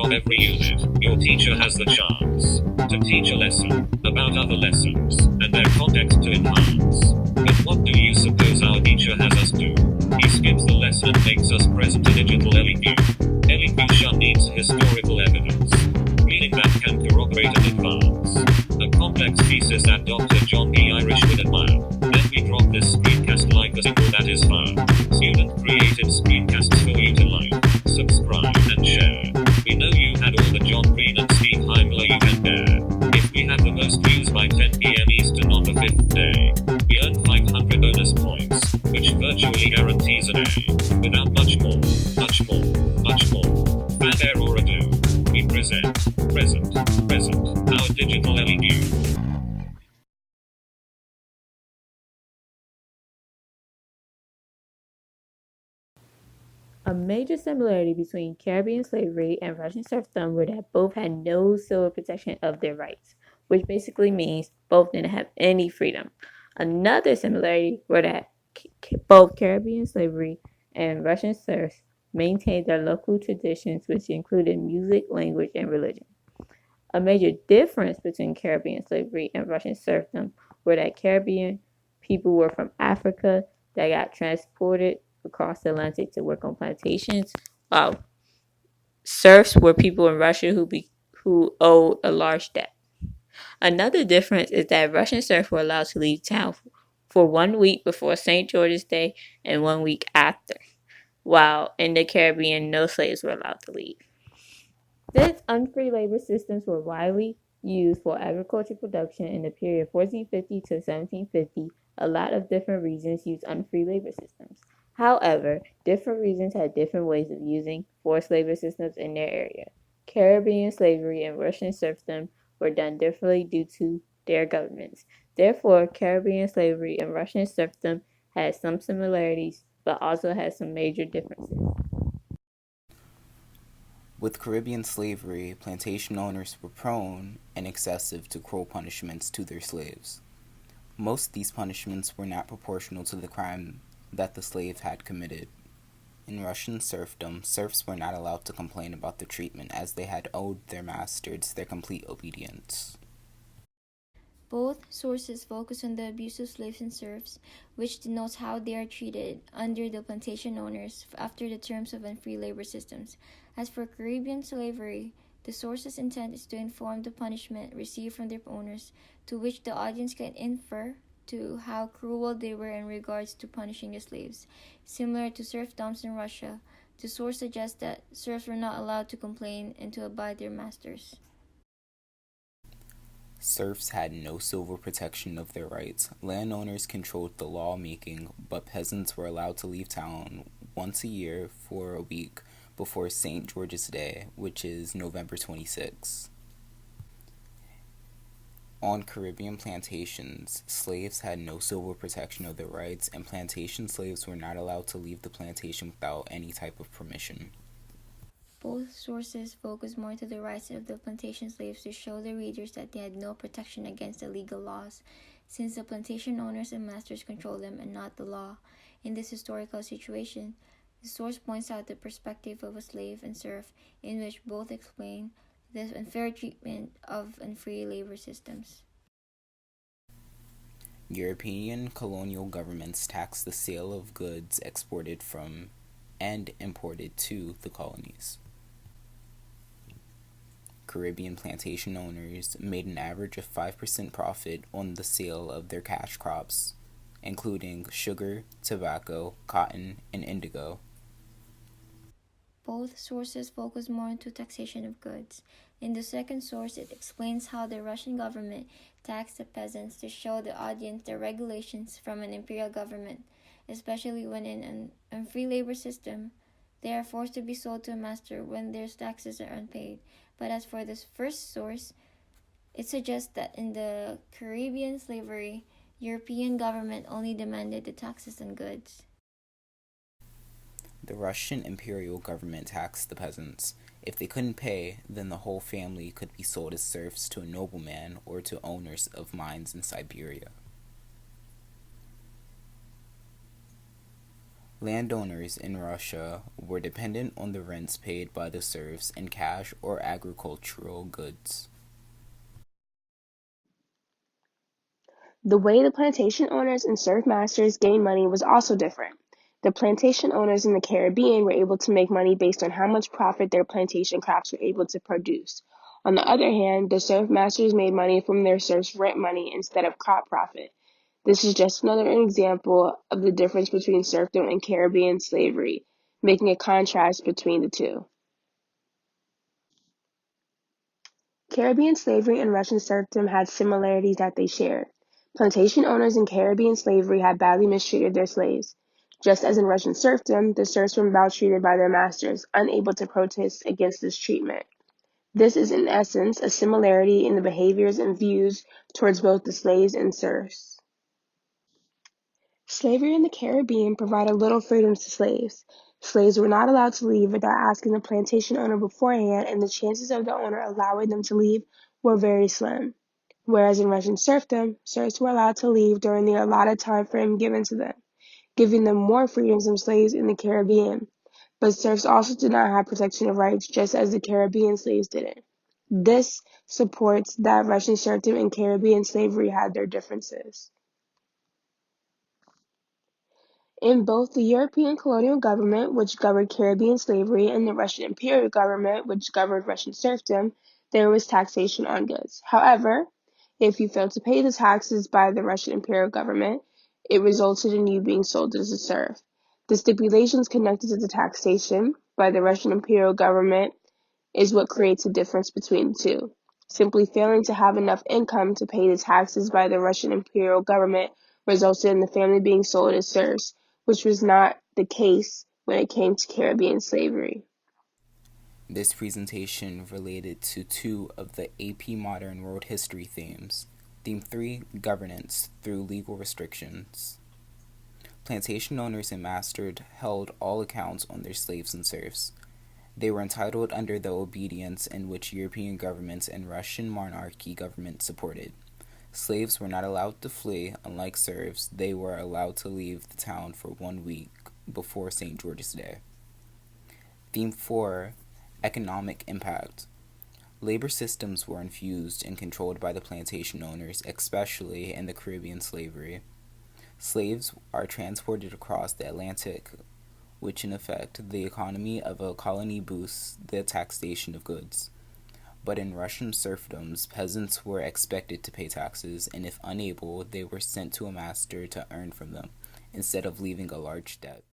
of every unit, your teacher has the chance to teach a lesson about other lessons and their context to enhance. But what do you suppose our teacher has us do? He skips the lesson and makes us present a digital LEQ. LEQ needs historical evidence, meaning that can corroborate and advance a complex thesis that Dr. John B. Irish would admire. Then we drop this screencast like a single that is found. Student-created screencasts for you to like, subscribe, and share. We know you had all the John Green and Steve Heimler you can bear. If we have the most views by 10 p.m. Eastern on the 5th day, we earn 500 bonus points, which virtually guarantees an A. Without much more, fanfare or ado, we present, our digital LEQ. A major similarity between Caribbean slavery and Russian serfdom were that both had no civil protection of their rights, which basically means both didn't have any freedom. Another similarity were that both Caribbean slavery and Russian serfs maintained their local traditions, which included music, language, and religion. A major difference between Caribbean slavery and Russian serfdom were that Caribbean people were from Africa that got transported across the Atlantic to work on plantations, while serfs were people in Russia who owed a large debt. Another difference is that Russian serfs were allowed to leave town for 1 week before St. George's Day and 1 week after, while in the Caribbean, no slaves were allowed to leave. Since unfree labor systems were widely used for agricultural production in the period 1450 to 1750, a lot of different regions used unfree labor systems. However, different regions had different ways of using forced labor systems in their area. Caribbean slavery and Russian serfdom were done differently due to their governments. Therefore, Caribbean slavery and Russian serfdom had some similarities, but also had some major differences. With Caribbean slavery, plantation owners were prone and excessive to cruel punishments to their slaves. Most of these punishments were not proportional to the crime that the slave had committed. In Russian serfdom, serfs were not allowed to complain about the treatment as they had owed their masters their complete obedience. Both sources focus on the abuse of slaves and serfs, which denotes how they are treated under the plantation owners after the terms of unfree labor systems. As for Caribbean slavery, the source's intent is to inform the punishment received from their owners, to which the audience can infer to how cruel they were in regards to punishing the slaves. Similar to serfdoms in Russia, the source suggests that serfs were not allowed to complain and to abide their masters. Serfs had no civil protection of their rights. Landowners controlled the lawmaking, but peasants were allowed to leave town once a year for a week before St. George's Day, which is November 26. On Caribbean plantations, slaves had no civil protection of their rights, and plantation slaves were not allowed to leave the plantation without any type of permission. Both sources focus more to the rights of the plantation slaves to show the readers that they had no protection against the legal laws, since the plantation owners and masters controlled them and not the law. In this historical situation, the source points out the perspective of a slave and serf, in which both explain the unfair treatment of unfree labor systems. European colonial governments taxed the sale of goods exported from and imported to the colonies. Caribbean plantation owners made an average of 5% profit on the sale of their cash crops, including sugar, tobacco, cotton, and indigo. Both sources focus more into taxation of goods. In the second source, it explains how the Russian government taxed the peasants to show the audience the regulations from an imperial government, especially when in an unfree labor system, they are forced to be sold to a master when their taxes are unpaid. But as for this first source, it suggests that in the Caribbean slavery, European government only demanded the taxes on goods. The Russian imperial government taxed the peasants. If they couldn't pay, then the whole family could be sold as serfs to a nobleman or to owners of mines in Siberia. Landowners in Russia were dependent on the rents paid by the serfs in cash or agricultural goods. The way the plantation owners and serf masters gained money was also different. The plantation owners in the Caribbean were able to make money based on how much profit their plantation crops were able to produce. On the other hand, the serf masters made money from their serfs' rent money instead of crop profit. This is just another example of the difference between serfdom and Caribbean slavery, making a contrast between the two. Caribbean slavery and Russian serfdom had similarities that they shared. Plantation owners in Caribbean slavery had badly mistreated their slaves. Just as in Russian serfdom, the serfs were maltreated by their masters, unable to protest against this treatment. This is in essence a similarity in the behaviors and views towards both the slaves and serfs. Slavery in the Caribbean provided little freedoms to slaves. Slaves were not allowed to leave without asking the plantation owner beforehand, and the chances of the owner allowing them to leave were very slim. Whereas in Russian serfdom, serfs were allowed to leave during the allotted time frame given to them, giving them more freedoms than slaves in the Caribbean. But serfs also did not have protection of rights, just as the Caribbean slaves didn't. This supports that Russian serfdom and Caribbean slavery had their differences. In both the European colonial government, which governed Caribbean slavery, and the Russian imperial government, which governed Russian serfdom, there was taxation on goods. However, if you failed to pay the taxes by the Russian imperial government, it resulted in you being sold as a serf. The stipulations connected to the taxation by the Russian imperial government is what creates a difference between the two. Simply failing to have enough income to pay the taxes by the Russian imperial government resulted in the family being sold as serfs, which was not the case when it came to Caribbean slavery. This presentation related to two of the AP Modern World History themes. Theme 3, Governance through Legal Restrictions. Plantation owners and masters held all accounts on their slaves and serfs. They were entitled under the obedience in which European governments and Russian monarchy government supported. Slaves were not allowed to flee. Unlike serfs, they were allowed to leave the town for 1 week before St. George's Day. Theme 4, Economic Impact. Labor systems were infused and controlled by the plantation owners, especially in the Caribbean slavery. Slaves are transported across the Atlantic, which in effect the economy of a colony boosts the taxation of goods. But in Russian serfdoms, peasants were expected to pay taxes, and if unable, they were sent to a master to earn from them, instead of leaving a large debt.